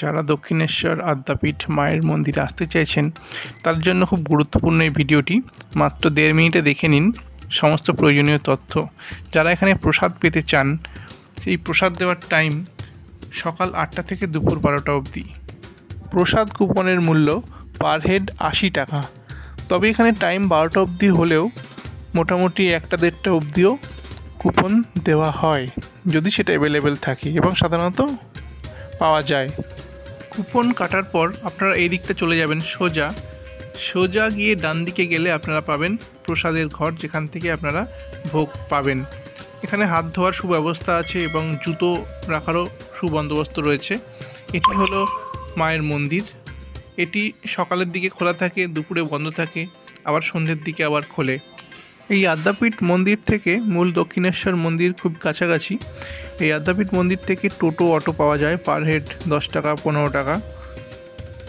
যারা দক্ষিণেশ্বর আদ্যাপীঠ মায়ের মন্দিরে আসতে চাইছেন তার জন্য খুব গুরুত্বপূর্ণ এই ভিডিওটি। মাত্র 1.5 মিনিটে দেখে নিন সমস্ত প্রয়োজনীয় তথ্য। যারা এখানে প্রসাদ পেতে চান, সেই প্রসাদ দেওয়ার টাইম সকাল 8টা থেকে দুপুর 12টা অবধি। প্রসাদ কুপনের মূল্য পার হেড 80 টাকা। তবে এখানে টাইম 12টা অবধি হলেও মোটামুটি 1টা-1.5টা অবধিও কুপন দেওয়া হয়, যদি সেটা অ্যাভেলেবেল থাকে এবং সাধারণত পাওয়া যায়। কুপন কাটার পর আপনারা এই দিকটা চলে যাবেন, সোজা গিয়ে ডান দিকে গেলে আপনারা পাবেন প্রসাদের ঘর, যেখান থেকে আপনারা ভোগ পাবেন। এখানে হাত ধোয়ার সুব্যবস্থা আছে এবং জুতো রাখারও সুবন্দোবস্ত রয়েছে। এটি হলো মায়ের মন্দির। এটি সকালের দিকে খোলা থাকে, দুপুরে বন্ধ থাকে, আবার সন্ধ্যের দিকে আবার খোলে। এই আদ্যাপীঠ মন্দির থেকে মূল দক্ষিণেশ্বর মন্দির খুব কাছাকাছি। এই আদ্যাপীঠ মন্দির থেকে টোটো অটো পাওয়া যায় পার হেড 10 টাকা 15 টাকা,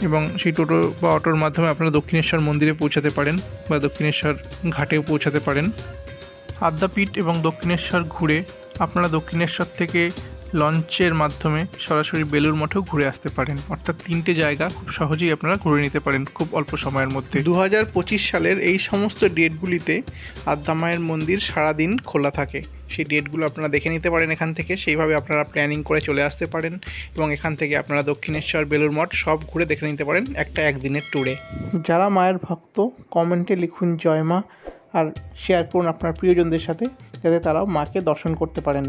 এবং সেই টোটো বা অটোর মাধ্যমে আপনারা দক্ষিণেশ্বর মন্দিরে পৌঁছাতে পারেন বা দক্ষিণেশ্বর ঘাটেও পৌঁছাতে পারেন। আদ্যাপীঠ এবং দক্ষিণেশ্বর ঘুরে আপনারা দক্ষিণেশ্বর থেকে লঞ্চের মাধ্যমে সরাসরি বেলুড় মঠেও ঘুরে আসতে পারেন। অর্থাৎ 3টে জায়গা খুব সহজেই আপনারা ঘুরে নিতে পারেন খুব অল্প সময়ের মধ্যে। 2025 সালের এই সমস্ত ডেটগুলিতে আদ্যা মায়ের মন্দির সারাদিন খোলা থাকে। সেই ডেটগুলো আপনারা দেখে নিতে পারেন এখান থেকে, সেইভাবে আপনারা প্ল্যানিং করে চলে আসতে পারেন এবং এখান থেকে আপনারা দক্ষিণেশ্বর, বেলুড় মঠ সব ঘুরে দেখে নিতে পারেন একদিনের ট্যুরে। যারা মায়ের ভক্ত কমেন্টে লিখুন জয় মা, আর শেয়ার করুন আপনার প্রিয়জনদের সাথে, যাতে তারাও মাকে দর্শন করতে পারেন।